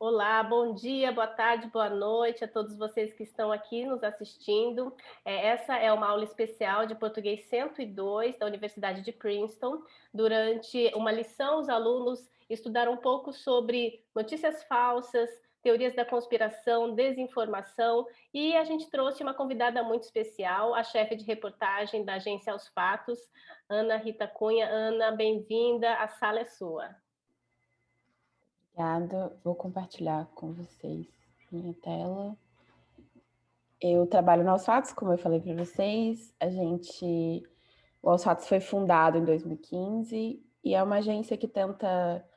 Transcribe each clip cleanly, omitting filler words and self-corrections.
Olá, bom dia, boa tarde, boa noite a todos vocês que estão aqui nos assistindo. Essa é uma aula especial de português 102 da Universidade de Princeton. Durante uma lição, os alunos estudaram um pouco sobre notícias falsas, teorias da conspiração, desinformação, e a gente trouxe uma convidada muito especial, a chefe de reportagem da agência Aos Fatos, Ana Rita Cunha. Ana, bem-vinda, a sala é sua. Obrigada. Vou compartilhar com vocês minha tela. Eu trabalho no Aos Fatos, como eu falei para vocês. O Aos Fatos foi fundado em 2015 e é uma agência que tenta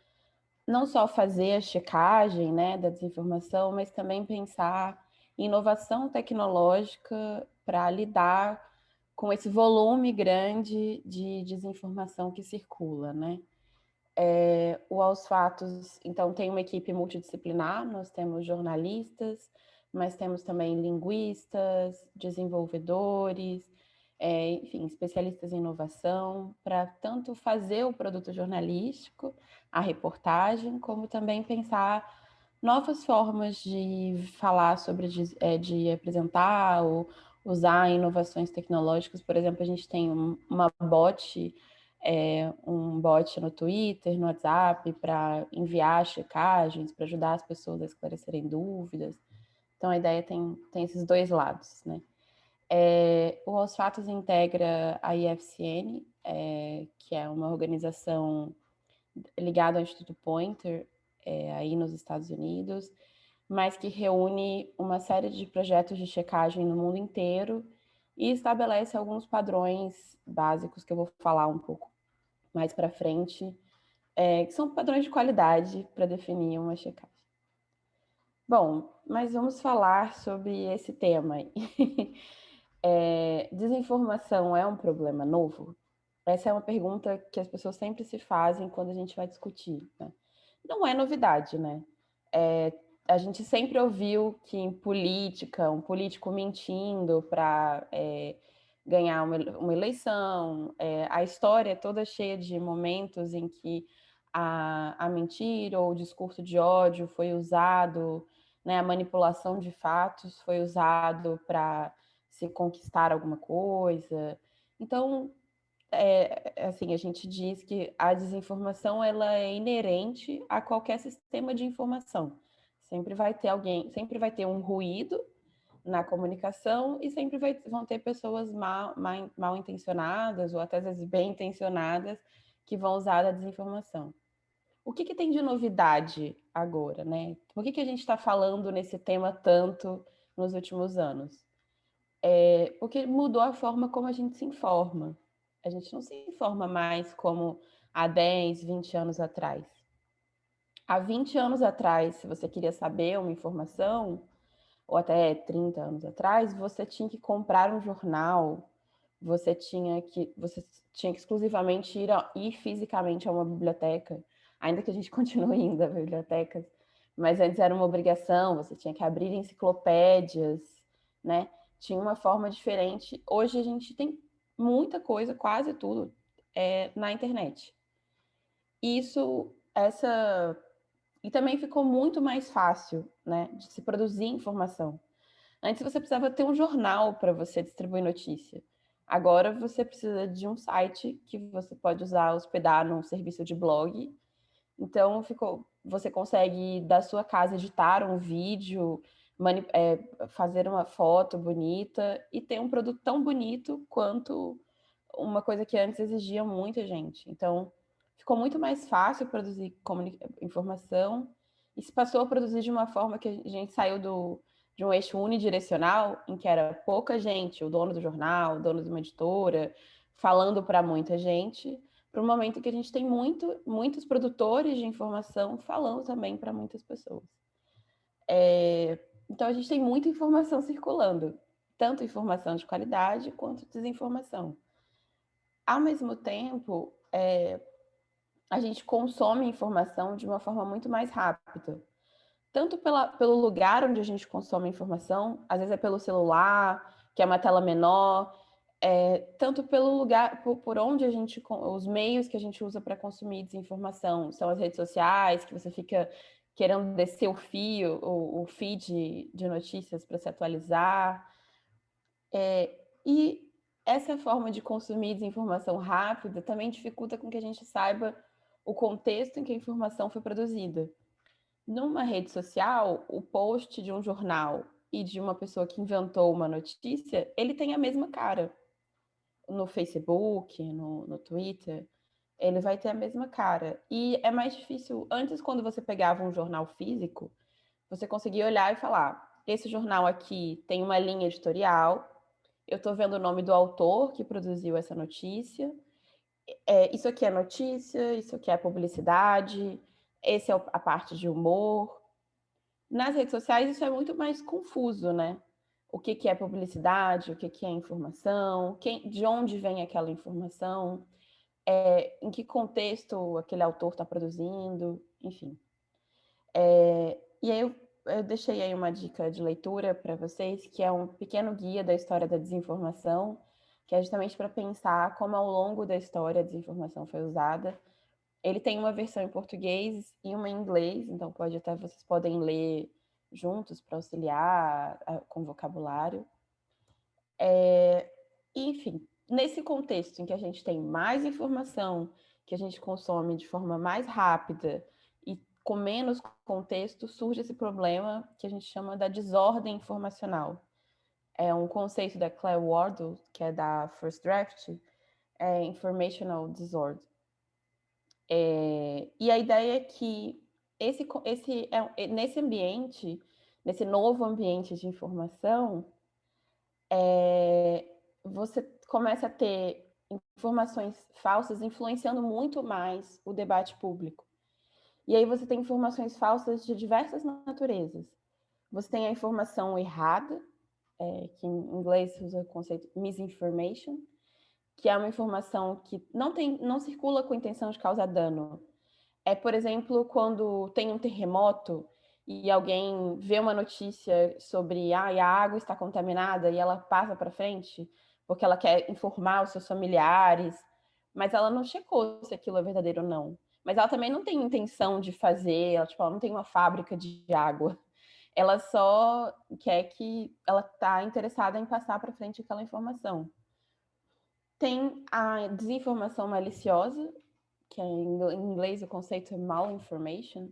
não só fazer a checagem, né, da desinformação, mas também pensar em inovação tecnológica para lidar com esse volume grande de desinformação que circula, né? O Aos Fatos, então, tem uma equipe multidisciplinar, nós temos jornalistas, mas temos também linguistas, desenvolvedores, enfim, especialistas em inovação, para tanto fazer o produto jornalístico, a reportagem, como também pensar novas formas de falar sobre, de apresentar ou usar inovações tecnológicas. Por exemplo, a gente tem um bot no Twitter, no WhatsApp, para enviar checagens, para ajudar as pessoas a esclarecerem dúvidas. Então, a ideia tem esses dois lados, né? O Aos Fatos integra a IFCN, que é uma organização ligada ao Instituto Poynter, aí nos Estados Unidos, mas que reúne uma série de projetos de checagem no mundo inteiro e estabelece alguns padrões básicos que eu vou falar um pouco mais para frente, que são padrões de qualidade para definir uma checagem. Bom, mas vamos falar sobre esse tema. Desinformação é um problema novo? Essa é uma pergunta que as pessoas sempre se fazem quando a gente vai discutir, né? Não é novidade, né? A gente sempre ouviu que em política, um político mentindo para ganhar uma eleição, a história é toda cheia de momentos em que a mentira ou o discurso de ódio foi usado, né, a manipulação de fatos foi usado para se conquistar alguma coisa. Então, assim, a gente diz que a desinformação ela é inerente a qualquer sistema de informação. Sempre vai ter alguém, sempre vai ter um ruído na comunicação e sempre vão ter pessoas mal intencionadas ou até às vezes bem intencionadas que vão usar a desinformação. O que tem de novidade agora, né? Por que a gente está falando nesse tema tanto nos últimos anos? Porque mudou a forma como a gente se informa. A gente não se informa mais como há 10, 20 anos atrás. Há 20 anos atrás, se você queria saber uma informação, ou até 30 anos atrás, você tinha que comprar um jornal, você tinha que exclusivamente ir fisicamente a uma biblioteca, ainda que a gente continue indo a bibliotecas, mas antes era uma obrigação, você tinha que abrir enciclopédias, né? Tinha uma forma diferente. Hoje a gente tem muita coisa, quase tudo, na internet. Isso, essa e também ficou muito mais fácil, né, de se produzir informação. Antes você precisava ter um jornal para você distribuir notícia. Agora você precisa de um site que você pode usar, hospedar num serviço de blog. Então você consegue da sua casa editar um vídeo, fazer uma foto bonita e ter um produto tão bonito quanto uma coisa que antes exigia muita gente. Então ficou muito mais fácil produzir informação e se passou a produzir de uma forma que a gente saiu de um eixo unidirecional, em que era pouca gente, o dono do jornal, o dono de uma editora, falando para muita gente, para um momento que a gente tem muitos produtores de informação falando também para muitas pessoas. Então, a gente tem muita informação circulando, tanto informação de qualidade quanto desinformação. Ao mesmo tempo, a gente consome informação de uma forma muito mais rápida. Tanto pelo lugar onde a gente consome informação, às vezes é pelo celular, que é uma tela menor, tanto pelo lugar, por onde os meios que a gente usa para consumir desinformação, são as redes sociais, que você fica querendo descer o fio, o feed de notícias para se atualizar. E essa forma de consumir desinformação rápida também dificulta com que a gente saiba o contexto em que a informação foi produzida. Numa rede social, o post de um jornal e de uma pessoa que inventou uma notícia, ele tem a mesma cara. No Facebook, no Twitter, ele vai ter a mesma cara. E é mais difícil. Antes, quando você pegava um jornal físico, você conseguia olhar e falar: esse jornal aqui tem uma linha editorial, eu estou vendo o nome do autor que produziu essa notícia, isso aqui é notícia, isso aqui é publicidade, essa é a parte de humor. Nas redes sociais, isso é muito mais confuso, né? O que é publicidade, o que é informação, de onde vem aquela informação, em que contexto aquele autor está produzindo, enfim. E aí eu deixei aí uma dica de leitura para vocês, que é um pequeno guia da história da desinformação, que é justamente para pensar como ao longo da história a desinformação foi usada. Ele tem uma versão em português e uma em inglês, então vocês podem ler juntos para auxiliar com vocabulário. Enfim, nesse contexto em que a gente tem mais informação, que a gente consome de forma mais rápida e com menos contexto, surge esse problema que a gente chama da desordem informacional. É um conceito da Claire Wardle, que é da First Draft, Informational Disorder. E a ideia é que nesse ambiente, nesse novo ambiente de informação, você começa a ter informações falsas influenciando muito mais o debate público. E aí você tem informações falsas de diversas naturezas. Você tem a informação errada, que em inglês se usa o conceito misinformation, que é uma informação que não circula com intenção de causar dano. Por exemplo, quando tem um terremoto e alguém vê uma notícia sobre a água está contaminada e ela passa para frente porque ela quer informar os seus familiares, mas ela não checou se aquilo é verdadeiro ou não. Mas ela também não tem intenção de fazer, ela não tem uma fábrica de água. Ela só quer ela está interessada em passar para frente aquela informação. Tem a desinformação maliciosa, que em inglês o conceito é malinformation,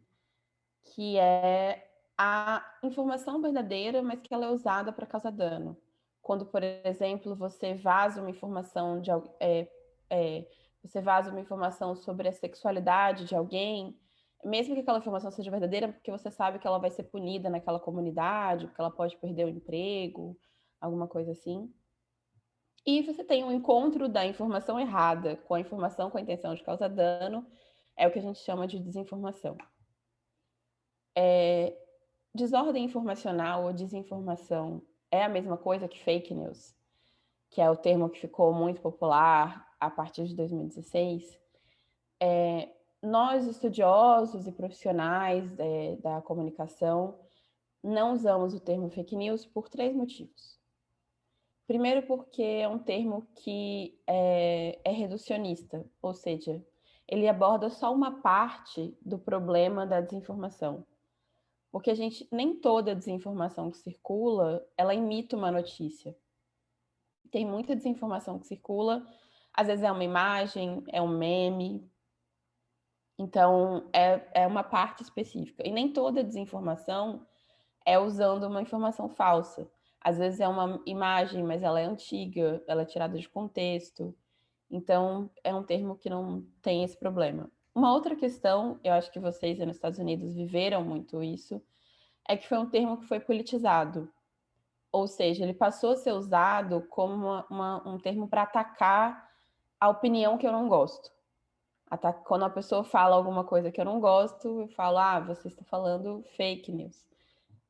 que é a informação verdadeira, mas que ela é usada para causar dano. Quando, por exemplo, você vaza uma informação você vaza uma informação sobre a sexualidade de alguém, mesmo que aquela informação seja verdadeira, porque você sabe que ela vai ser punida naquela comunidade, porque ela pode perder o emprego, alguma coisa assim. E você tem um encontro da informação errada com a informação com a intenção de causar dano, é o que a gente chama de desinformação. Desordem informacional ou desinformação é a mesma coisa que fake news, que é o termo que ficou muito popular a partir de 2016. Nós, estudiosos e profissionais da comunicação, não usamos o termo fake news por 3 motivos. Primeiro, porque é um termo que é reducionista, ou seja, ele aborda só uma parte do problema da desinformação. Porque nem toda desinformação que circula, ela imita uma notícia. Tem muita desinformação que circula, às vezes é uma imagem, é um meme. Então, é uma parte específica. E nem toda desinformação é usando uma informação falsa. Às vezes é uma imagem, mas ela é antiga, ela é tirada de contexto. Então, é um termo que não tem esse problema. Uma outra questão, eu acho que vocês nos Estados Unidos viveram muito isso, é que foi um termo que foi politizado. Ou seja, ele passou a ser usado como um termo para atacar a opinião que eu não gosto. Quando a pessoa fala alguma coisa que eu não gosto, eu falo, você está falando fake news.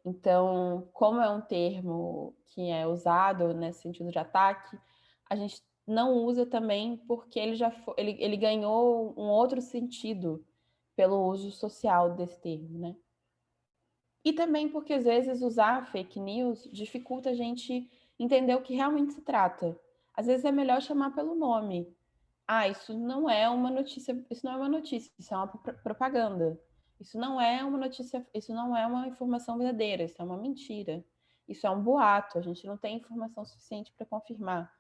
Então, como é um termo que é usado nesse sentido de ataque, a gente não usa também porque ele ganhou um outro sentido pelo uso social desse termo, né? E também porque às vezes usar fake news dificulta a gente entender o que realmente se trata. Às vezes é melhor chamar pelo nome. Isso não é uma notícia, isso não é uma notícia, isso é uma propaganda. Isso não é uma notícia, isso não é uma informação verdadeira, isso é uma mentira. Isso é um boato, a gente não tem informação suficiente para confirmar.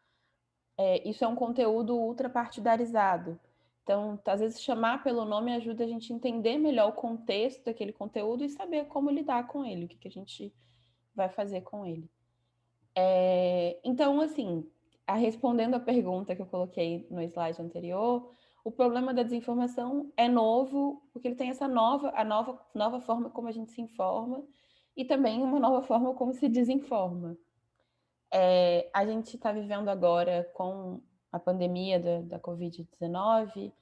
Isso é um conteúdo ultrapartidarizado. Então, às vezes, chamar pelo nome ajuda a gente a entender melhor o contexto daquele conteúdo e saber como lidar com ele, o que a gente vai fazer com ele. Então, assim, respondendo a pergunta que eu coloquei no slide anterior, o problema da desinformação é novo, porque ele tem essa nova forma como a gente se informa e também uma nova forma como se desinforma. A gente está vivendo agora com a pandemia da Covid-19,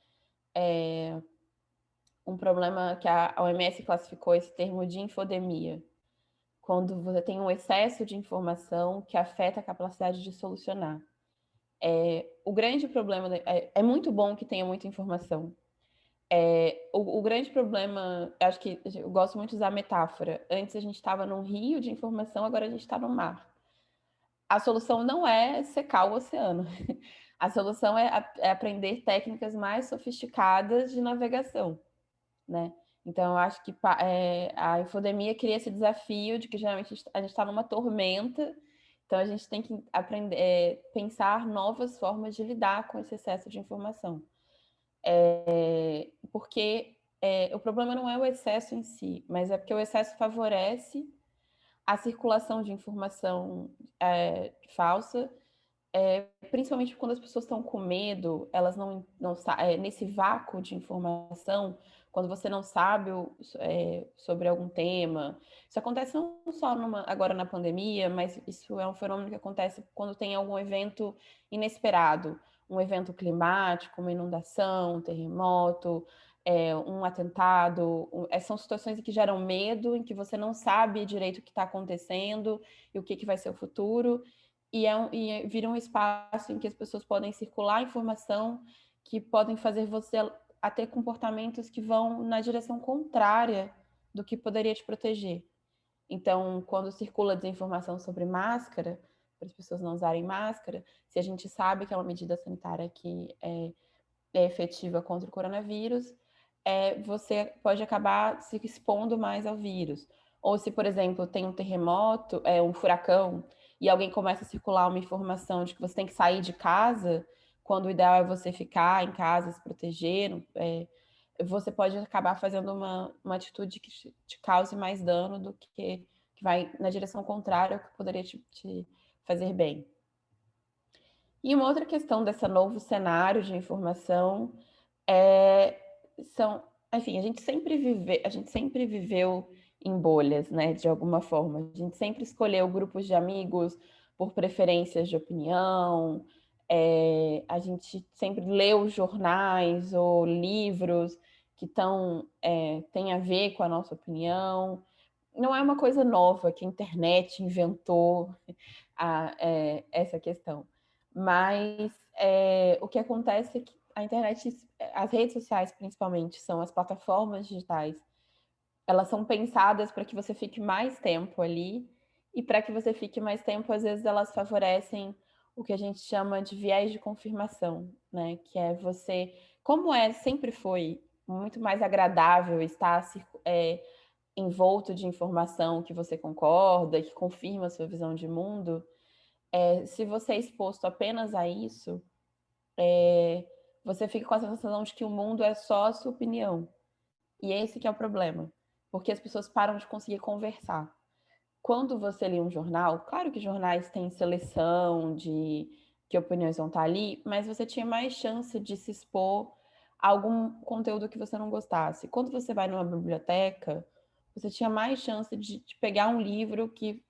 um problema que a OMS classificou esse termo de infodemia, quando você tem um excesso de informação que afeta a capacidade de solucionar. O grande problema, é muito bom que tenha muita informação. O grande problema, acho que eu gosto muito de usar a metáfora, antes a gente estava num rio de informação, agora a gente está no mar. A solução não é secar o oceano. A solução é aprender técnicas mais sofisticadas de navegação, né? Então, eu acho que a infodemia cria esse desafio de que geralmente a gente está numa tormenta, então a gente tem que aprender, pensar novas formas de lidar com esse excesso de informação. Porque o problema não é o excesso em si, mas é porque o excesso favorece a circulação de informação falsa, principalmente quando as pessoas estão com medo, elas não nesse vácuo de informação, quando você não sabe sobre algum tema. Isso acontece não só agora na pandemia, mas isso é um fenômeno que acontece quando tem algum evento inesperado, um evento climático, uma inundação, um terremoto, um atentado. São situações que geram medo, em que você não sabe direito o que está acontecendo e o que vai ser o futuro. E vira um espaço em que as pessoas podem circular informação que podem fazer você a ter comportamentos que vão na direção contrária do que poderia te proteger. Então, quando circula desinformação sobre máscara, para as pessoas não usarem máscara, se a gente sabe que é uma medida sanitária que é efetiva contra o coronavírus, você pode acabar se expondo mais ao vírus. Ou se, por exemplo, tem um terremoto, um furacão, e alguém começa a circular uma informação de que você tem que sair de casa, quando o ideal é você ficar em casa, se proteger, você pode acabar fazendo uma atitude que te cause mais dano do que vai na direção contrária ao que poderia te fazer bem. E uma outra questão desse novo cenário de informação enfim, a gente sempre viveu em bolhas, né, de alguma forma. A gente sempre escolheu grupos de amigos por preferências de opinião, a gente sempre leu jornais ou livros que têm a ver com a nossa opinião. Não é uma coisa nova que a internet inventou essa questão. Mas o que acontece é que a internet, as redes sociais principalmente, são as plataformas digitais, elas são pensadas para que você fique mais tempo ali, e para que você fique mais tempo, às vezes elas favorecem o que a gente chama de viés de confirmação, né? Que é você, como sempre foi muito mais agradável estar envolto de informação que você concorda, que confirma a sua visão de mundo, se você é exposto apenas a isso, você fica com a sensação de que o mundo é só a sua opinião. E esse que é o problema, porque as pessoas param de conseguir conversar. Quando você lê um jornal, claro que jornais têm seleção de que opiniões vão estar ali, mas você tinha mais chance de se expor a algum conteúdo que você não gostasse. Quando você vai numa biblioteca, você tinha mais chance de pegar um livro que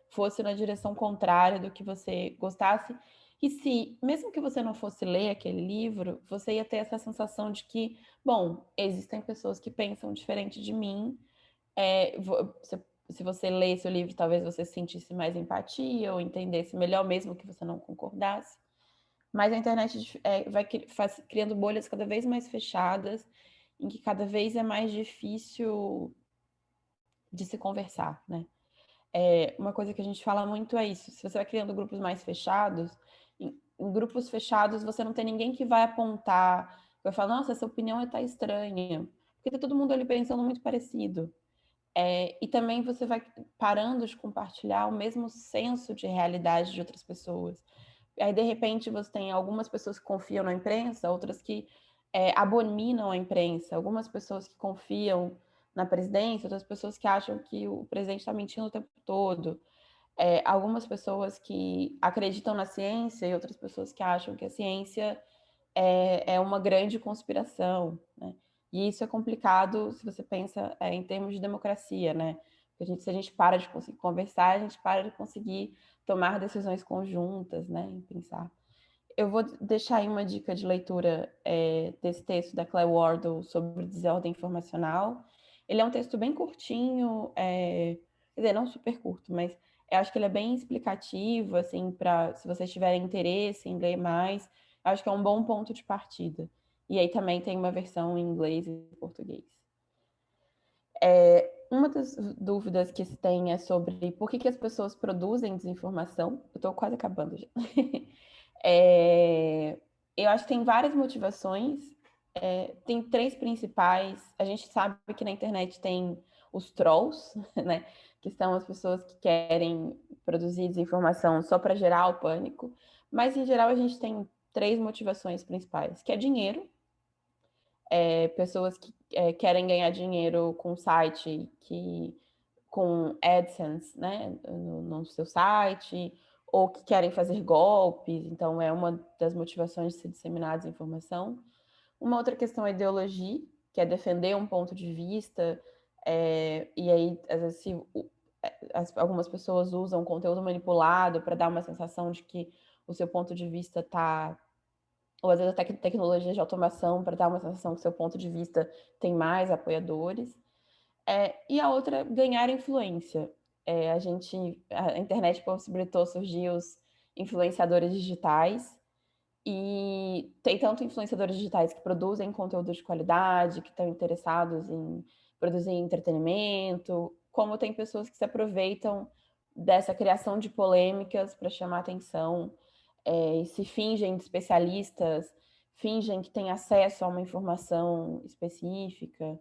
fosse na direção contrária do que você gostasse. E se, mesmo que você não fosse ler aquele livro, você ia ter essa sensação de que, bom, existem pessoas que pensam diferente de mim. Se você lesse o livro, talvez você sentisse mais empatia ou entendesse melhor, mesmo que você não concordasse. Mas a internet vai criando bolhas cada vez mais fechadas, em que cada vez é mais difícil de se conversar, né? Uma coisa que a gente fala muito é isso. Se você vai criando grupos mais fechados, em grupos fechados você não tem ninguém que vai apontar, vai falar, nossa, essa opinião está estranha. porque tá todo mundo ali pensando muito parecido. E também você vai parando de compartilhar o mesmo senso de realidade de outras pessoas. Aí, de repente, você tem algumas pessoas que confiam na imprensa, outras que abominam a imprensa, algumas pessoas que confiam na presidência, outras pessoas que acham que o presidente está mentindo o tempo todo. Algumas pessoas que acreditam na ciência e outras pessoas que acham que a ciência é uma grande conspiração, né? E isso é complicado se você pensa em termos de democracia, né? Porque se a gente para de conseguir conversar, a gente para de conseguir tomar decisões conjuntas, né? E pensar. Eu vou deixar aí uma dica de leitura desse texto da Claire Wardle sobre desordem informacional. Ele é um texto bem curtinho, quer dizer, não super curto, mas eu acho que ele é bem explicativo, assim, para se vocês tiverem interesse em ler mais, eu acho que é um bom ponto de partida. E aí também tem uma versão em inglês e português. Uma das dúvidas que se tem é sobre por que as pessoas produzem desinformação. Eu estou quase acabando já. Eu acho que tem várias motivações. Tem três principais. A gente sabe que na internet tem os trolls, né? Que são as pessoas que querem produzir desinformação só para gerar o pânico. Mas, em geral, a gente tem três motivações principais, que é dinheiro, pessoas que querem ganhar dinheiro com site com AdSense, né, no seu site, ou que querem fazer golpes, então é uma das motivações de se disseminar a desinformação. Uma outra questão é ideologia, que é defender um ponto de vista, e aí, às vezes, algumas pessoas usam conteúdo manipulado para dar uma sensação de que o seu ponto de vista está, ou às vezes até tecnologia de automação para dar uma sensação que seu ponto de vista tem mais apoiadores. E a outra, ganhar influência. A internet possibilitou surgir os influenciadores digitais, e tem tanto influenciadores digitais que produzem conteúdo de qualidade, que estão interessados em produzir entretenimento, como tem pessoas que se aproveitam dessa criação de polêmicas para chamar atenção, e se fingem de especialistas, fingem que têm acesso a uma informação específica.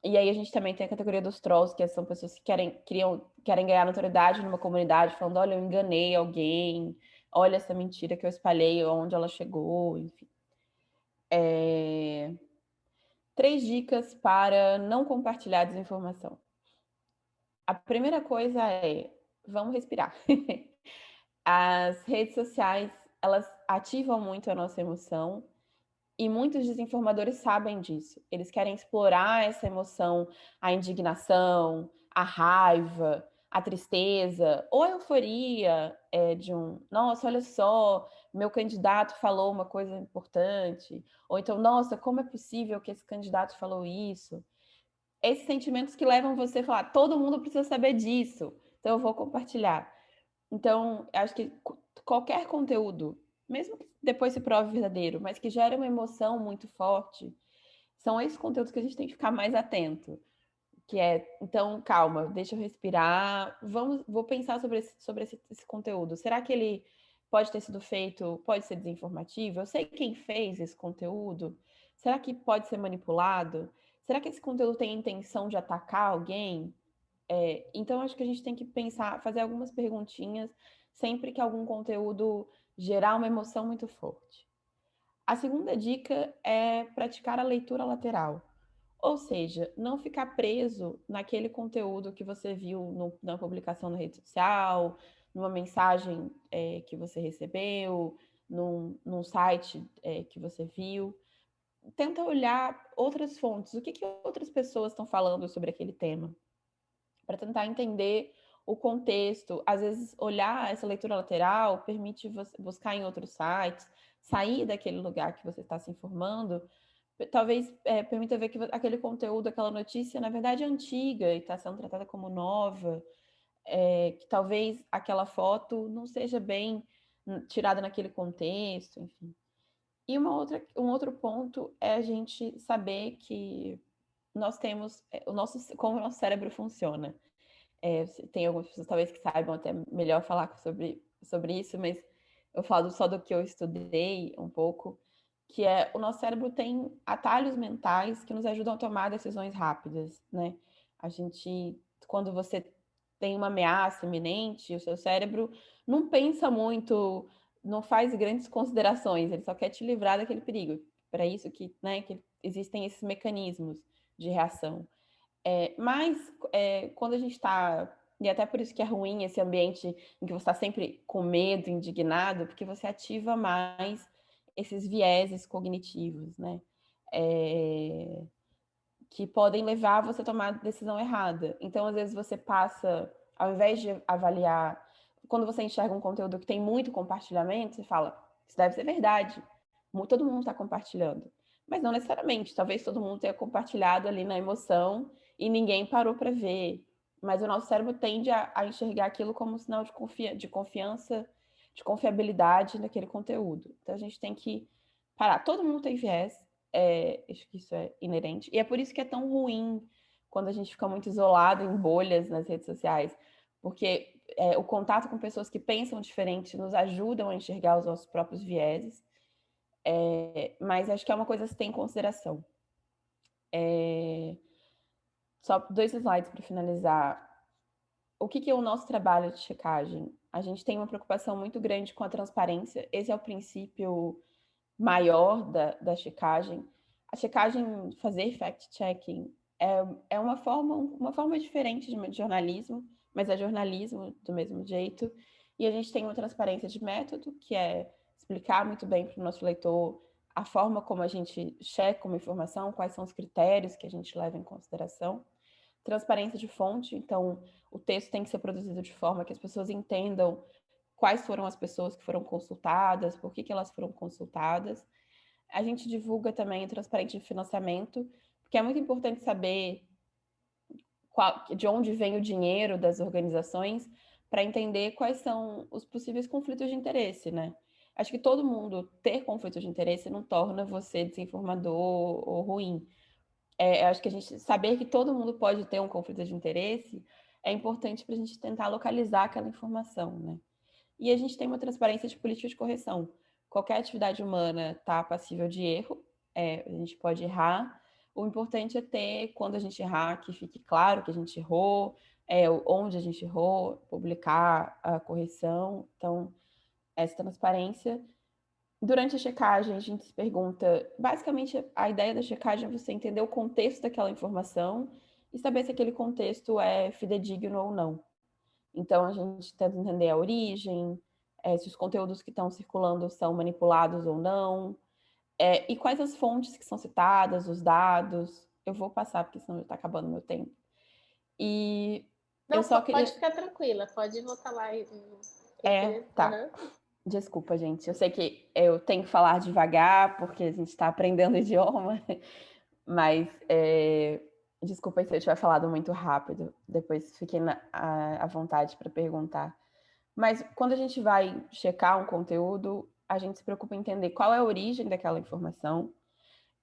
E aí a gente também tem a categoria dos trolls, que são pessoas que querem ganhar notoriedade numa comunidade, falando, olha, eu enganei alguém, olha essa mentira que eu espalhei, onde ela chegou, enfim. 3 dicas para não compartilhar desinformação. A primeira coisa é, vamos respirar. As redes sociais, elas ativam muito a nossa emoção, e muitos desinformadores sabem disso. Eles querem explorar essa emoção, a indignação, a raiva, a tristeza, ou a euforia nossa, olha só, meu candidato falou uma coisa importante, ou então, nossa, como é possível que esse candidato falou isso? Esses sentimentos que levam você a falar, todo mundo precisa saber disso, então eu vou compartilhar. Então, acho que qualquer conteúdo, mesmo que depois se prove verdadeiro, mas que gere uma emoção muito forte, são esses conteúdos que a gente tem que ficar mais atento. Então, calma, deixa eu respirar, vou pensar sobre esse conteúdo. Será que ele pode ter sido feito, pode ser desinformativo? Eu sei quem fez esse conteúdo. Será que pode ser manipulado? Será que esse conteúdo tem a intenção de atacar alguém? Então, acho que a gente tem que pensar, fazer algumas perguntinhas sempre que algum conteúdo gerar uma emoção muito forte. A segunda dica é praticar a leitura lateral, ou seja, não ficar preso naquele conteúdo que você viu na publicação na rede social, numa mensagem que você recebeu, num site que você viu. Tenta olhar outras fontes, o que outras pessoas estão falando sobre aquele tema, para tentar entender o contexto. Às vezes, olhar essa leitura lateral permite você buscar em outros sites, sair daquele lugar que você está se informando, talvez permita ver que aquele conteúdo, aquela notícia, na verdade é antiga e está sendo tratada como nova, que talvez aquela foto não seja bem tirada naquele contexto, enfim. E um outro ponto é a gente saber que nós temos como o nosso cérebro funciona. Tem algumas pessoas talvez que saibam até melhor falar sobre isso, mas eu falo só do que eu estudei um pouco. que é o nosso cérebro tem atalhos mentais que nos ajudam a tomar decisões rápidas, né? A gente, quando você tem uma ameaça iminente, o seu cérebro não pensa muito, não faz grandes considerações, ele só quer te livrar daquele perigo. Para isso que, né, que existem esses mecanismos de reação. Mas quando a gente está, e até por isso que é ruim esse ambiente em que você está sempre com medo, indignado, porque você ativa mais esses vieses cognitivos, né? É, que podem levar você a tomar a decisão errada. Então, às vezes, você passa, ao invés de avaliar, quando você enxerga um conteúdo que tem muito compartilhamento, você fala, isso deve ser verdade, todo mundo está compartilhando. Mas não necessariamente, talvez todo mundo tenha compartilhado ali na emoção e ninguém parou para ver. Mas o nosso cérebro tende a enxergar aquilo como um sinal de confiança, de confiabilidade naquele conteúdo. Então a gente tem que parar. Todo mundo tem viés, acho que isso é inerente. E é por isso que é tão ruim quando a gente fica muito isolado em bolhas nas redes sociais, porque o contato com pessoas que pensam diferente nos ajudam a enxergar os nossos próprios vieses. Mas acho que é uma coisa a se ter em consideração. Só 2 slides para finalizar. O que é o nosso trabalho de checagem? A gente tem uma preocupação muito grande com a transparência. Esse é o princípio maior da checagem. A checagem, fazer fact-checking, é uma forma diferente de jornalismo, mas é jornalismo do mesmo jeito. E a gente tem uma transparência de método, que é explicar muito bem para o nosso leitor a forma como a gente checa uma informação, quais são os critérios que a gente leva em consideração. Transparência de fonte, então o texto tem que ser produzido de forma que as pessoas entendam quais foram as pessoas que foram consultadas, por que elas foram consultadas. A gente divulga também o transparente de financiamento, porque é muito importante saber de onde vem o dinheiro das organizações para entender quais são os possíveis conflitos de interesse, né? Acho que todo mundo ter conflito de interesse não torna você desinformador ou ruim. Acho que a gente saber que todo mundo pode ter um conflito de interesse é importante para a gente tentar localizar aquela informação, né? E a gente tem uma transparência de política de correção. Qualquer atividade humana está passível de erro, a gente pode errar. O importante é ter, quando a gente errar, que fique claro que a gente errou, onde a gente errou, publicar a correção. Então, essa transparência. Durante a checagem, a gente se pergunta, basicamente, a ideia da checagem é você entender o contexto daquela informação e saber se aquele contexto é fidedigno ou não. Então, a gente tenta entender a origem, se os conteúdos que estão circulando são manipulados ou não, e quais as fontes que são citadas, os dados. Eu vou passar, porque senão já está acabando o meu tempo. E não, eu só queria... Pode ficar tranquila, pode voltar lá e... Tá. Uhum. Desculpa, gente. Eu sei que eu tenho que falar devagar, porque a gente está aprendendo idioma, mas desculpa se eu tiver falado muito rápido. Depois fiquei à vontade para perguntar. Mas quando a gente vai checar um conteúdo, a gente se preocupa em entender qual é a origem daquela informação.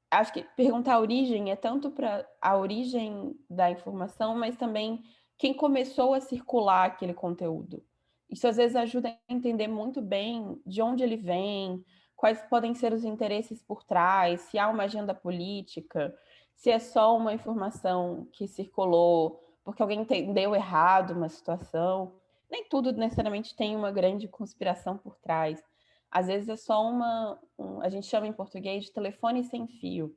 Acho que perguntar a origem é tanto para a origem da informação, mas também quem começou a circular aquele conteúdo. Isso às vezes ajuda a entender muito bem de onde ele vem, quais podem ser os interesses por trás, se há uma agenda política, se é só uma informação que circulou porque alguém entendeu errado uma situação. Nem tudo necessariamente tem uma grande conspiração por trás. Às vezes é só a gente chama em português de telefone sem fio,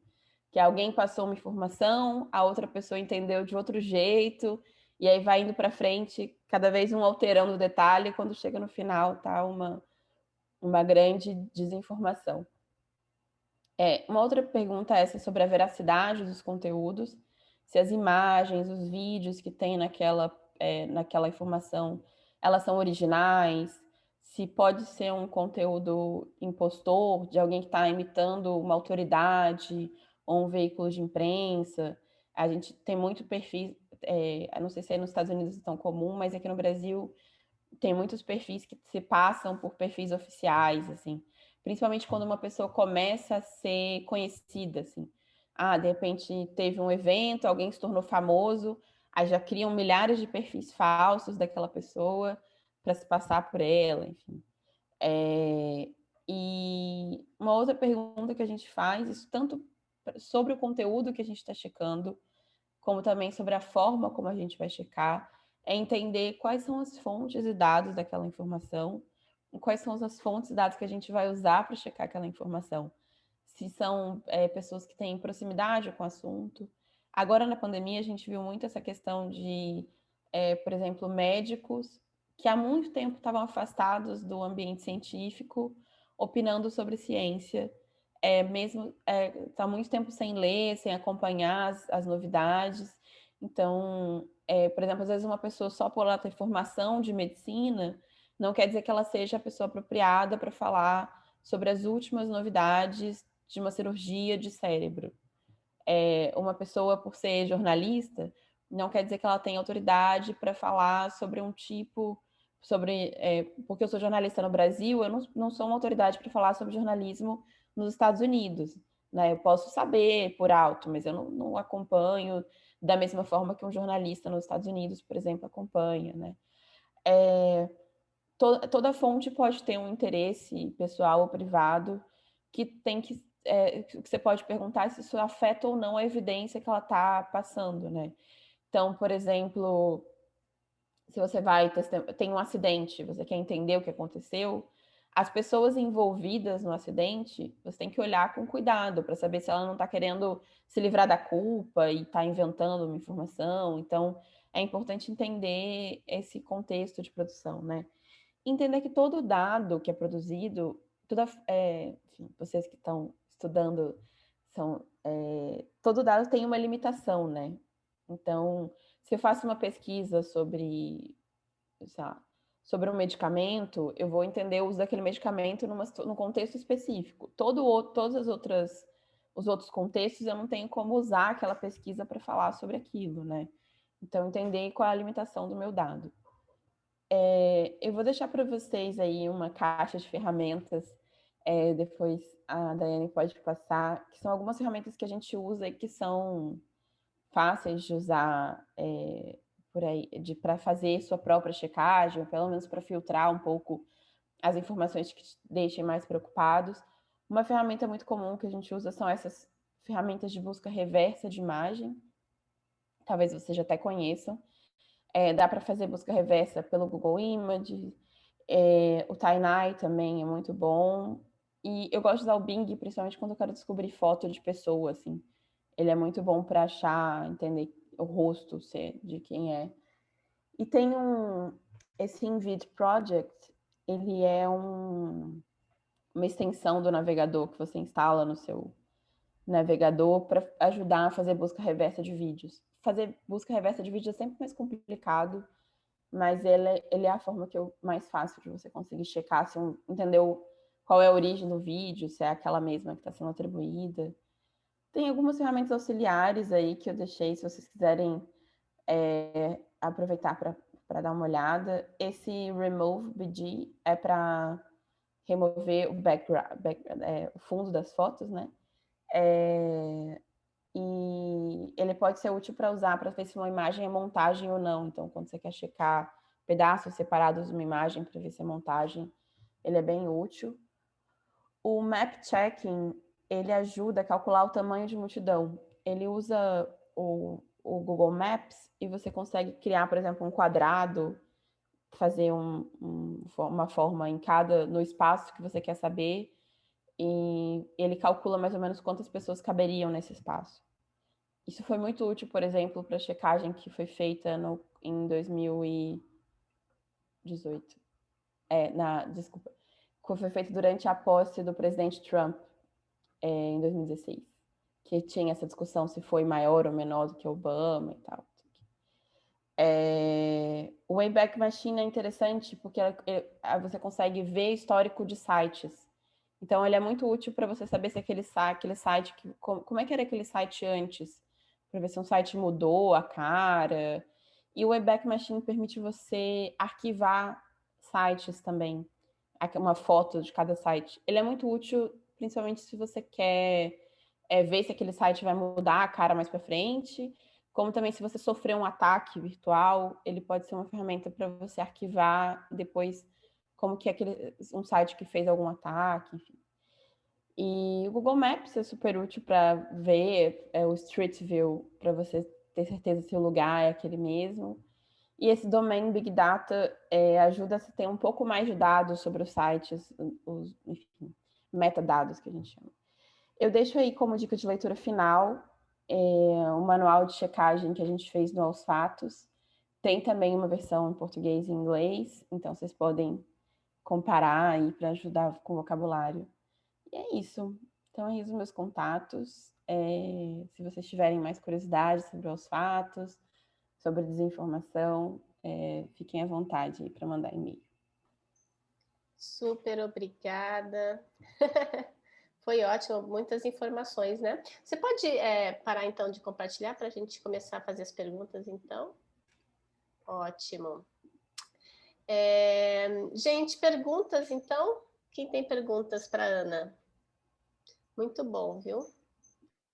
que alguém passou uma informação, a outra pessoa entendeu de outro jeito, e aí vai indo para frente, cada vez um alterando o detalhe, quando chega no final tá uma grande desinformação. Uma outra pergunta é essa sobre a veracidade dos conteúdos, se as imagens, os vídeos que tem naquela informação, elas são originais, se pode ser um conteúdo impostor, de alguém que está imitando uma autoridade ou um veículo de imprensa. A gente tem muito perfis, não sei se é nos Estados Unidos é tão comum, mas aqui no Brasil tem muitos perfis que se passam por perfis oficiais, assim, principalmente quando uma pessoa começa a ser conhecida, assim. De repente teve um evento, alguém se tornou famoso, aí já criam milhares de perfis falsos daquela pessoa para se passar por ela, enfim. E uma outra pergunta que a gente faz, isso tanto sobre o conteúdo que a gente está checando, como também sobre a forma como a gente vai checar, é entender quais são as fontes e dados daquela informação, e quais são as fontes e dados que a gente vai usar para checar aquela informação. Se são pessoas que têm proximidade com o assunto. Agora, na pandemia, a gente viu muito essa questão de, por exemplo, médicos que há muito tempo estavam afastados do ambiente científico, opinando sobre ciência, mesmo está muito tempo sem ler, sem acompanhar as novidades. Então, por exemplo, às vezes uma pessoa só por ela ter formação de medicina, não quer dizer que ela seja a pessoa apropriada para falar sobre as últimas novidades de uma cirurgia de cérebro. Uma pessoa, por ser jornalista, não quer dizer que ela tem autoridade para falar sobre um tipo, porque eu sou jornalista no Brasil, eu não sou uma autoridade para falar sobre jornalismo nos Estados Unidos. Né? Eu posso saber por alto, mas eu não acompanho da mesma forma que um jornalista nos Estados Unidos, por exemplo, acompanha. Né? Toda fonte pode ter um interesse pessoal ou privado que tem que você pode perguntar se isso afeta ou não a evidência que ela está passando, né? Então, por exemplo, se você tem um acidente, você quer entender o que aconteceu, as pessoas envolvidas no acidente, você tem que olhar com cuidado para saber se ela não está querendo se livrar da culpa e está inventando uma informação. Então, é importante entender esse contexto de produção, né? Entender que todo dado que é produzido, enfim, vocês que estão estudando, todo dado tem uma limitação, né? Então, se eu faço uma pesquisa sobre, sei lá, sobre um medicamento, eu vou entender o uso daquele medicamento num contexto específico. Os outros contextos, eu não tenho como usar aquela pesquisa para falar sobre aquilo, né? Então, entender qual é a limitação do meu dado. Eu vou deixar para vocês aí uma caixa de ferramentas, depois a Daiane pode passar, que são algumas ferramentas que a gente usa e que são fáceis de usar por aí, para fazer sua própria checagem, ou pelo menos para filtrar um pouco as informações que te deixem mais preocupados. Uma ferramenta muito comum que a gente usa são essas ferramentas de busca reversa de imagem, talvez vocês já até conheçam. Dá para fazer busca reversa pelo Google Images, o Tiny também é muito bom. E eu gosto de usar o Bing, principalmente quando eu quero descobrir foto de pessoa, assim. Ele é muito bom para achar, entender o rosto de quem é. E tem esse Invid Project, ele é uma extensão do navegador que você instala no seu navegador para ajudar a fazer busca reversa de vídeos. Fazer busca reversa de vídeos é sempre mais complicado, mas ele é a forma mais fácil de você conseguir checar, se entendeu qual é a origem do vídeo, se é aquela mesma que está sendo atribuída. Tem algumas ferramentas auxiliares aí que eu deixei, se vocês quiserem aproveitar para dar uma olhada. Esse Remove BG é para remover o fundo das fotos, né? E ele pode ser útil para usar para ver se uma imagem é montagem ou não. Então, quando você quer checar pedaços separados de uma imagem para ver se é montagem, ele é bem útil. O Map Checking, ele ajuda a calcular o tamanho de multidão. Ele usa o Google Maps e você consegue criar, por exemplo, um quadrado, fazer uma forma no espaço que você quer saber, e ele calcula mais ou menos quantas pessoas caberiam nesse espaço. Isso foi muito útil, por exemplo, para a checagem que foi feita em 2018. Desculpa. Que foi feita durante a posse do presidente Trump, em 2016. Que tinha essa discussão se foi maior ou menor do que Obama e tal. O Wayback Machine é interessante porque você consegue ver histórico de sites. Então, ele é muito útil para você saber se aquele site como é que era aquele site antes, para ver se um site mudou a cara. E o Wayback Machine permite você arquivar sites também, uma foto de cada site. Ele é muito útil, principalmente se você quer ver se aquele site vai mudar a cara mais para frente, como também se você sofrer um ataque virtual, ele pode ser uma ferramenta para você arquivar e depois como que um site que fez algum ataque, enfim. E o Google Maps é super útil para ver o Street View, para você ter certeza se o lugar é aquele mesmo. E esse domain Big Data ajuda a ter um pouco mais de dados sobre os sites, enfim, metadados que a gente chama. Eu deixo aí como dica de leitura final o manual de checagem que a gente fez no Aos Fatos. Tem também uma versão em português e inglês, então vocês podem comparar aí para ajudar com o vocabulário. E é isso. Então, aí os meus contatos. Se vocês tiverem mais curiosidade sobre os fatos, sobre desinformação, fiquem à vontade para mandar e-mail. Super obrigada. Foi ótimo, muitas informações, né? Você pode parar, então, de compartilhar para a gente começar a fazer as perguntas, então? Ótimo. Gente, perguntas, então? Quem tem perguntas para a Ana? Muito bom, viu?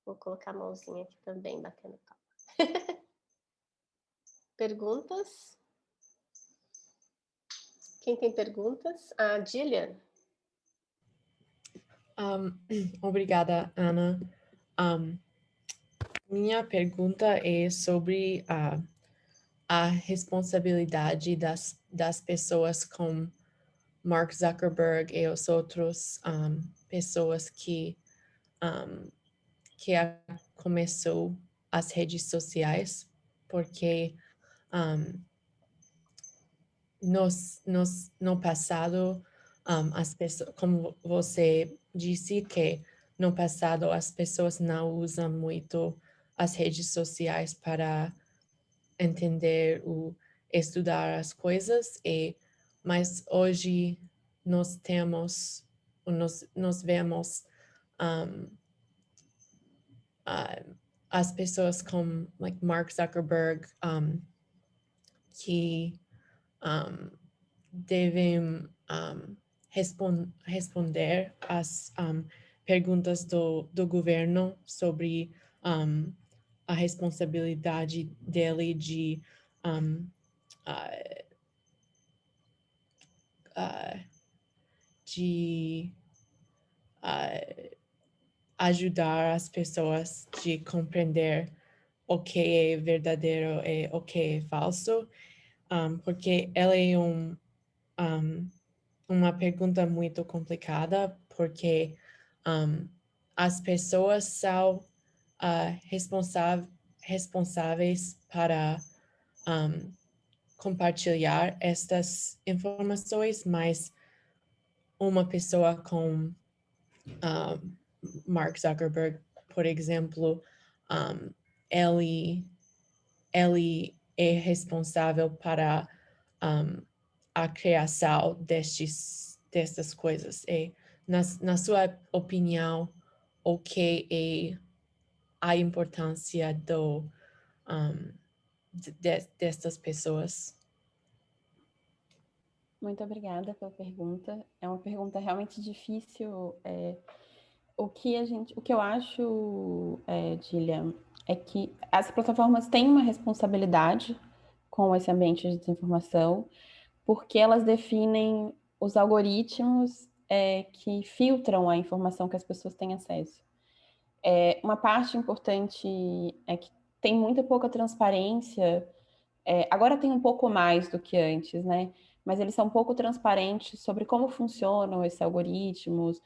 Vou colocar a mãozinha aqui também, batendo palma. Perguntas? Quem tem perguntas? A Gillian. Obrigada, Ana. Minha pergunta é sobre a responsabilidade das pessoas como Mark Zuckerberg e os outros pessoas que começou as redes sociais, porque no passado, as pessoas, como você disse, que no passado as pessoas não usam muito as redes sociais para entender ou estudar as coisas, mas hoje nós temos, nós vemos as pessoas como Mark Zuckerberg que devem responder às perguntas do governo sobre a responsabilidade dele de ajudar as pessoas de compreender o que é verdadeiro e o que é falso, porque ela é uma pergunta muito complicada, porque as pessoas são responsáveis para compartilhar estas informações, mas uma pessoa com Mark Zuckerberg, por exemplo, ele é responsável para a criação destas coisas. E, na sua opinião, o que é a importância destas pessoas? Muito obrigada pela pergunta. É uma pergunta realmente difícil. O que eu acho, Gillian, é que as plataformas têm uma responsabilidade com esse ambiente de desinformação, porque elas definem os algoritmos que filtram a informação que as pessoas têm acesso. Uma parte importante é que tem muita pouca transparência. Agora tem um pouco mais do que antes, né? Mas eles são um pouco transparentes sobre como funcionam esses algoritmos,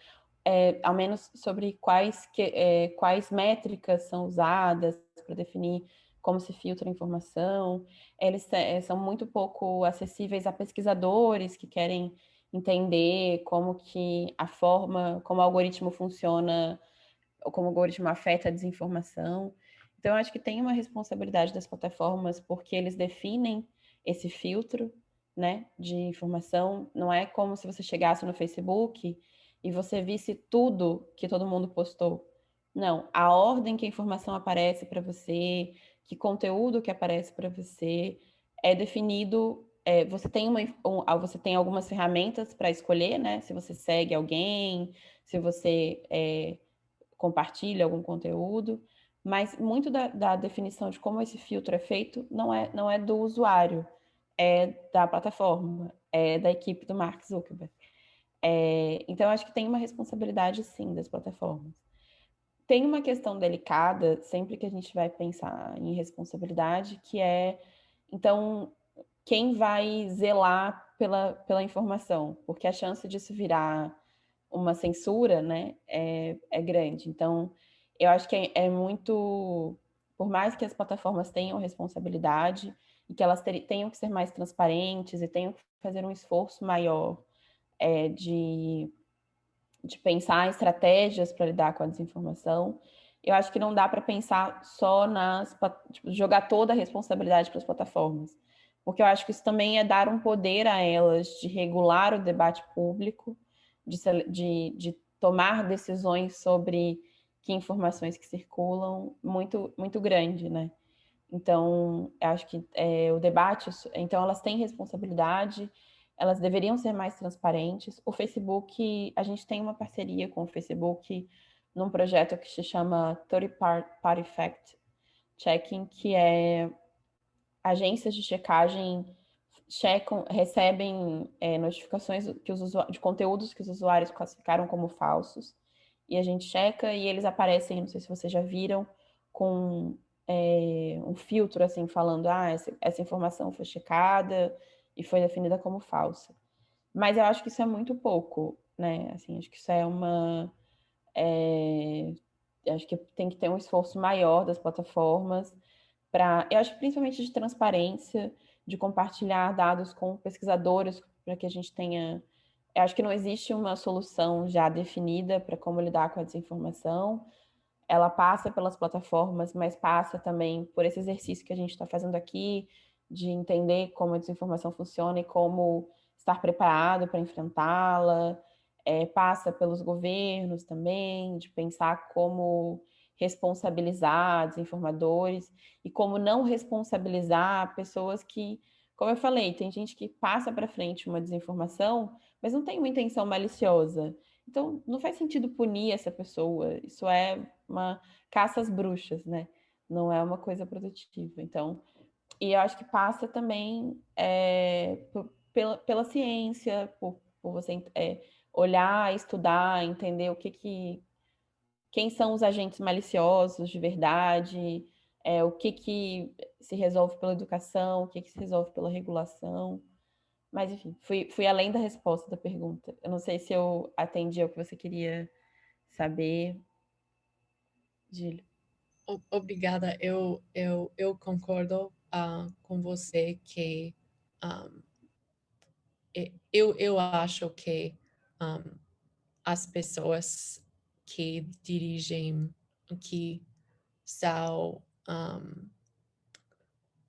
ao menos sobre quais métricas são usadas para definir como se filtra a informação. Eles são muito pouco acessíveis a pesquisadores que querem entender como o algoritmo funciona, ou como o algoritmo afeta a desinformação. Então, eu acho que tem uma responsabilidade das plataformas, porque eles definem esse filtro, né, de informação. Não é como se você chegasse no Facebook e você visse tudo que todo mundo postou. Não, a ordem que a informação aparece para você, que conteúdo que aparece para você, é definido. Você tem algumas ferramentas para escolher, né? Se você segue alguém, se você compartilha algum conteúdo, mas muito da definição de como esse filtro é feito não é do usuário, é da plataforma. da equipe do Mark Zuckerberg. Então, acho que tem uma responsabilidade, sim, das plataformas. Tem uma questão delicada, sempre que a gente vai pensar em responsabilidade, que é, então, quem vai zelar pela informação? Porque a chance disso virar uma censura, né, é grande. Então, eu acho que é muito... Por mais que as plataformas tenham responsabilidade e que elas tenham que ser mais transparentes e tenham que fazer um esforço maior de pensar estratégias para lidar com a desinformação, eu acho que não dá para pensar só jogar toda a responsabilidade para as plataformas, porque eu acho que isso também é dar um poder a elas de regular o debate público, de tomar decisões sobre que informações que circulam muito, muito grande, né? Então, eu acho que o debate... Então, elas têm responsabilidade, elas deveriam ser mais transparentes. O Facebook, a gente tem uma parceria com o Facebook num projeto que se chama Third Party Fact Checking, que é agências de checagem recebem notificações de conteúdos que os usuários classificaram como falsos, e a gente checa e eles aparecem, não sei se vocês já viram, com um filtro assim falando, essa informação foi checada e foi definida como falsa. Mas eu acho que isso é muito pouco, né? Assim, acho que isso é acho que tem que ter um esforço maior das plataformas eu acho que principalmente de transparência, de compartilhar dados com pesquisadores, para que a gente tenha... Eu acho que não existe uma solução já definida para como lidar com a desinformação. Ela passa pelas plataformas, mas passa também por esse exercício que a gente está fazendo aqui, de entender como a desinformação funciona e como estar preparado para enfrentá-la. Passa pelos governos também, de pensar como responsabilizar desinformadores e como não responsabilizar pessoas que, como eu falei, tem gente que passa para frente uma desinformação, mas não tem uma intenção maliciosa. Então, não faz sentido punir essa pessoa. Isso é uma caça às bruxas, né? Não é uma coisa produtiva. Então, e eu acho que passa também pela ciência, por você olhar, estudar, entender quem são os agentes maliciosos de verdade, o que se resolve pela educação, o que se resolve pela regulação. Mas, enfim, fui além da resposta da pergunta. Eu não sei se eu atendi ao que você queria saber, Gílio. Obrigada. Eu concordo com você que eu acho que as pessoas que dirigem, que são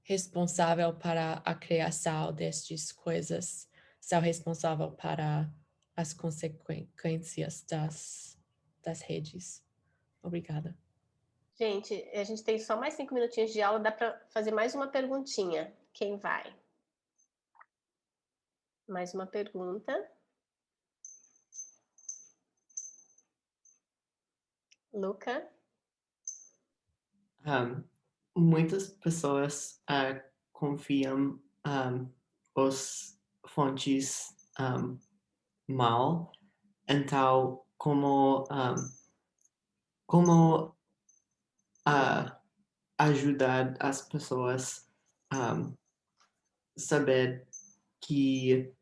responsável para a criação destas coisas, são responsável para as consequências das redes. Obrigada. Gente, a gente tem só mais 5 minutinhos de aula, dá para fazer mais uma perguntinha. Quem vai? Mais uma pergunta. Luca? Muitas pessoas confiam os fontes mal, então como ajudar as pessoas a saber que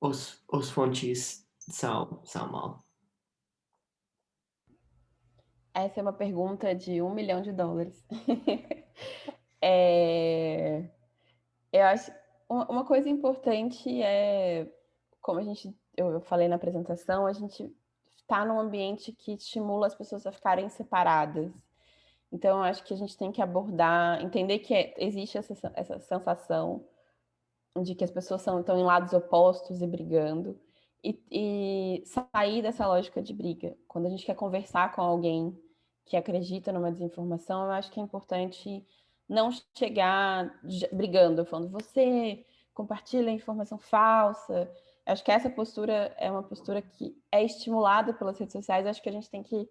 os fontes são mal? Essa é uma pergunta de $1 milhão. Eu acho uma coisa importante como eu falei na apresentação, a gente está num ambiente que estimula as pessoas a ficarem separadas. Então, eu acho que a gente tem que entender que existe essa sensação de que as pessoas estão em lados opostos e brigando, e sair dessa lógica de briga. Quando a gente quer conversar com alguém que acredita numa desinformação, eu acho que é importante não chegar brigando, falando, você compartilha informação falsa. Eu acho que essa postura é uma postura que é estimulada pelas redes sociais. Eu acho que a gente tem que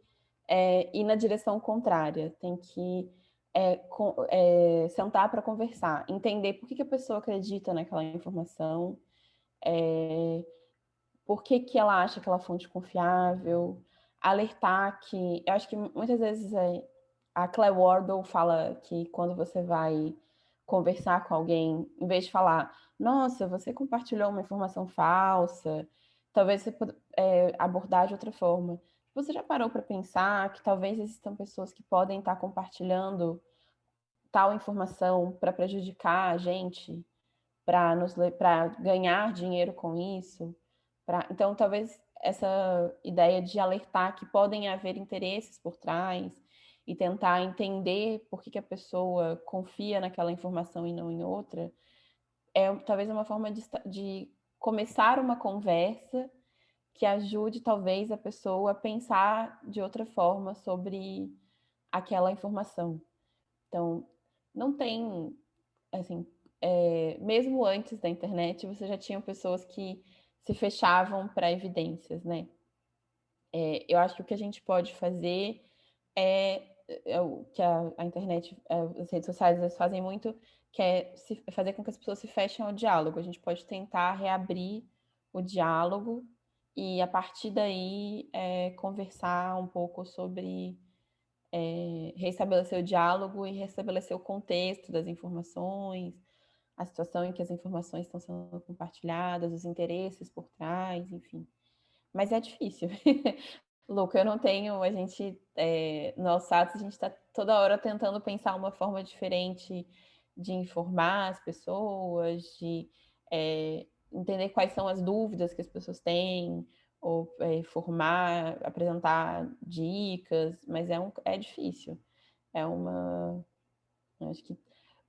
ir na direção contrária, tem que sentar para conversar, entender por que a pessoa acredita naquela informação, por que ela acha aquela fonte confiável, alertar que... Eu acho que muitas vezes a Claire Wardle fala que quando você vai conversar com alguém, em vez de falar, nossa, você compartilhou uma informação falsa, talvez você abordar de outra forma. Você já parou para pensar que talvez existam pessoas que podem estar compartilhando tal informação para prejudicar a gente, para ganhar dinheiro com isso? Então, talvez essa ideia de alertar que podem haver interesses por trás e tentar entender por que a pessoa confia naquela informação e não em outra, talvez uma forma de começar uma conversa que ajude talvez a pessoa a pensar de outra forma sobre aquela informação. Então, não tem, assim, mesmo antes da internet, você já tinha pessoas que se fechavam para evidências, né? Eu acho que o que a gente pode fazer é o que a internet, as redes sociais às vezes fazem muito, que é fazer com que as pessoas se fechem ao diálogo. A gente pode tentar reabrir o diálogo e, a partir daí, conversar um pouco sobre restabelecer o diálogo e restabelecer o contexto das informações, a situação em que as informações estão sendo compartilhadas, os interesses por trás, enfim. Mas é difícil. Luca, eu não tenho, no Alsatos, a gente está toda hora tentando pensar uma forma diferente de informar as pessoas, de entender quais são as dúvidas que as pessoas têm, ou formar, apresentar dicas, mas é difícil. Acho que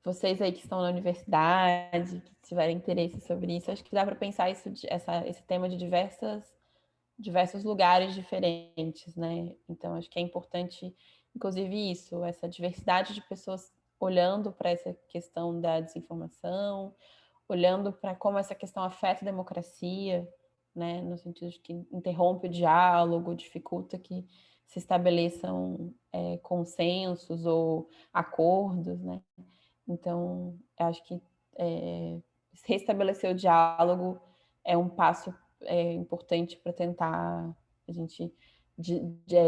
vocês aí que estão na universidade, que tiverem interesse sobre isso, acho que dá para pensar esse tema de diversos lugares diferentes, né? Então, acho que é importante, inclusive, essa diversidade de pessoas olhando para essa questão da desinformação, olhando para como essa questão afeta a democracia, né? No sentido de que interrompe o diálogo, dificulta que se estabeleçam consensos ou acordos, né? Então, acho que restabelecer o diálogo é um passo importante para tentar a gente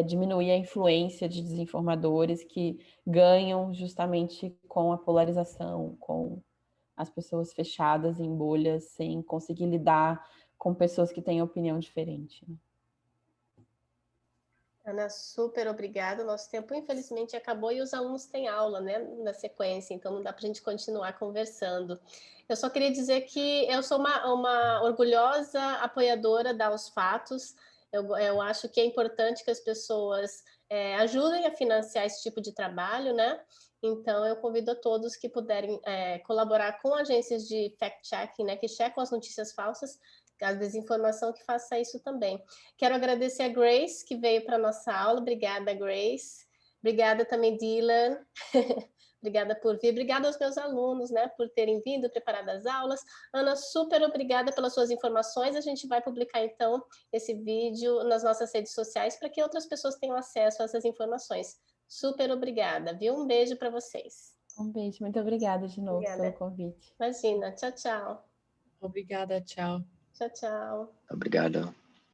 diminuir a influência de desinformadores que ganham justamente com a polarização, com as pessoas fechadas em bolhas, sem conseguir lidar com pessoas que têm opinião diferente, né? Ana, super obrigada. Nosso tempo, infelizmente, acabou e os alunos têm aula, né, na sequência, então não dá para a gente continuar conversando. Eu só queria dizer que eu sou uma orgulhosa apoiadora da Aos Fatos. Eu acho que é importante que as pessoas ajudem a financiar esse tipo de trabalho, né? Então, eu convido a todos que puderem colaborar com agências de fact-checking, né, que checam as notícias falsas, a desinformação, que faça isso também. Quero agradecer a Grace, que veio para a nossa aula. Obrigada, Grace. Obrigada também, Dylan. Obrigada por vir. Obrigada aos meus alunos, né, por terem vindo, preparado as aulas. Ana, super obrigada pelas suas informações. A gente vai publicar, então, esse vídeo nas nossas redes sociais para que outras pessoas tenham acesso a essas informações. Super obrigada, viu? Um beijo para vocês. Um beijo. Muito obrigada de novo pelo convite. Imagina. Tchau, tchau. Obrigada, tchau. Tchau, tchau. Obrigado.